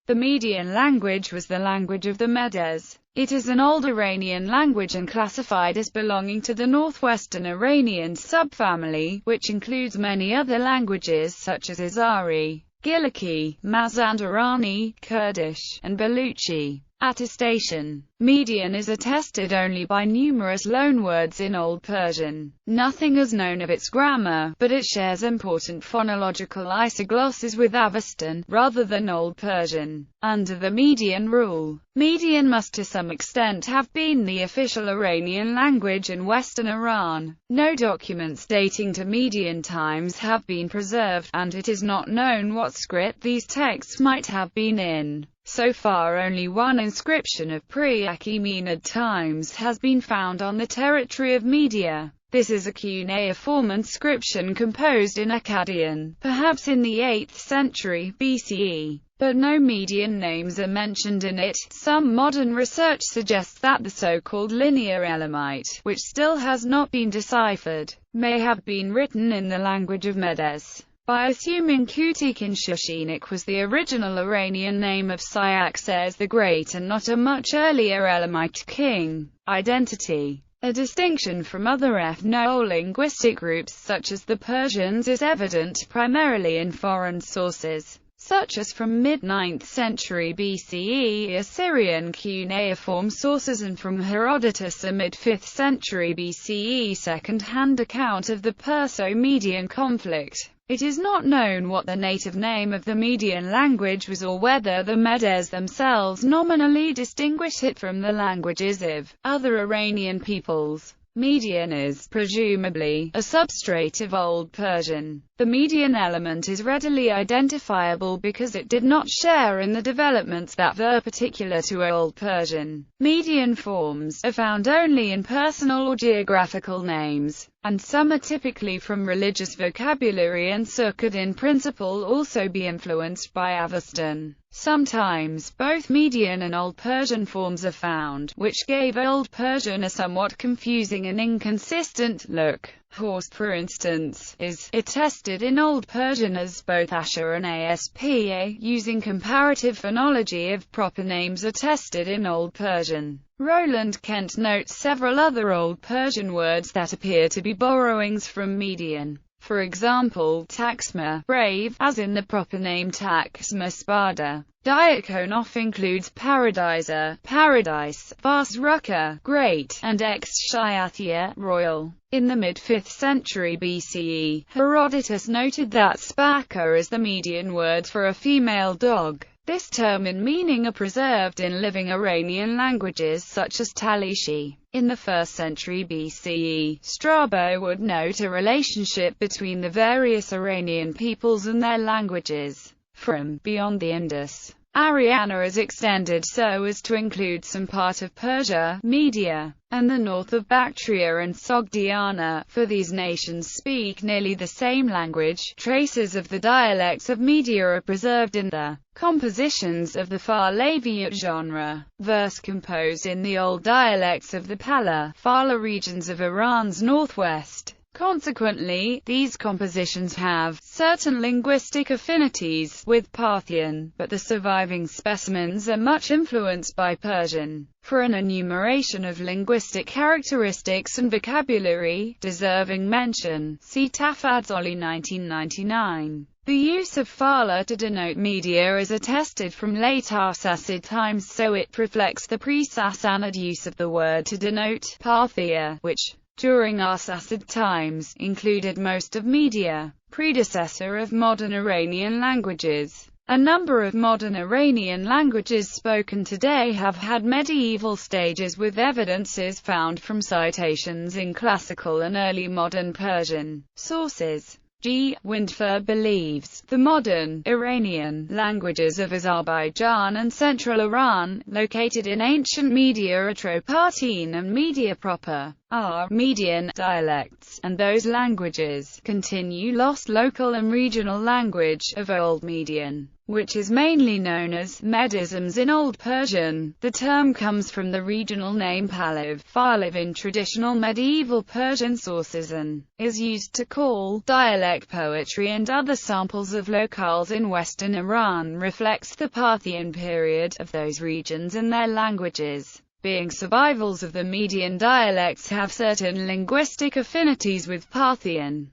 The Median language was the language of the Medes. It is an old Iranian language and classified as belonging to the northwestern Iranian subfamily, which includes many other languages such as Azari, Giliki, Mazandarani, Kurdish, and Baluchi. Attestation. Median is attested only by numerous loanwords in Old Persian. Nothing is known of its grammar, but it shares important phonological isoglosses with Avestan, rather than Old Persian. Under the Median rule, Median must to some extent have been the official Iranian language in western Iran. No documents dating to Median times have been preserved, and it is not known what script these texts might have been in. So far only one inscription of pre-Achaemenid times has been found on the territory of Media. This is a cuneiform inscription composed in Akkadian, perhaps in the 8th century BCE, but no Median names are mentioned in it. Some modern research suggests that the so-called Linear Elamite, which still has not been deciphered, may have been written in the language of Medes. By assuming Kutik-in-Shushinik was the original Iranian name of Cyaxares the Great and not a much earlier Elamite king. Identity. A distinction from other ethno-linguistic groups such as the Persians is evident primarily in foreign sources, such as from mid-9th century BCE Assyrian cuneiform sources and from Herodotus a mid-5th century BCE second-hand account of the Perso-Median conflict. It is not known what the native name of the Median language was or whether the Medes themselves nominally distinguish it from the languages of other Iranian peoples. Median is, presumably, a substrate of Old Persian. The Median element is readily identifiable because it did not share in the developments that were particular to Old Persian. Median forms are found only in personal or geographical names, and some are typically from religious vocabulary and so could in principle also be influenced by Avestan. Sometimes, both Median and Old Persian forms are found, which gave Old Persian a somewhat confusing and inconsistent look. Horse, for instance, is attested in Old Persian as both Asher and Aspa, using comparative phonology of proper names attested in Old Persian. Roland Kent notes several other Old Persian words that appear to be borrowings from Median. For example, taxma, brave, as in the proper name taxma spada. Diakonof includes paradiser, paradise, vasruka, great, and ex-shiathia, royal. In the mid-5th century BCE, Herodotus noted that spaka is the Median word for a female dog. This term and meaning are preserved in living Iranian languages such as Talishi. In the 1st century BCE, Strabo would note a relationship between the various Iranian peoples and their languages. From beyond the Indus, Ariana is extended so as to include some part of Persia, Media, and the north of Bactria and Sogdiana, for these nations speak nearly the same language. Traces of the dialects of Media are preserved in the compositions of the Pahlaviot genre, verse composed in the old dialects of the Pala regions of Iran's northwest. Consequently, these compositions have certain linguistic affinities with Parthian, but the surviving specimens are much influenced by Persian. For an enumeration of linguistic characteristics and vocabulary deserving mention, see Tafadzoli 1999. The use of Fala to denote Media is attested from late Arsacid times, so it reflects the pre-Sassanid use of the word to denote Parthia, which, during Arsacid times, included most of Media, predecessor of modern Iranian languages. A number of modern Iranian languages spoken today have had medieval stages with evidences found from citations in classical and early modern Persian sources. G. Windfer believes the modern Iranian languages of Azerbaijan and central Iran, located in ancient Media Atropatene and Media proper, are Median dialects, and those languages continue lost local and regional language of Old Median, which is mainly known as Medisms in Old Persian. The term comes from the regional name Pahlav in traditional medieval Persian sources and is used to call dialect poetry and other samples of locales in western Iran, reflects the Parthian period of those regions and their languages. Being survivals of the Median dialects have certain linguistic affinities with Parthian.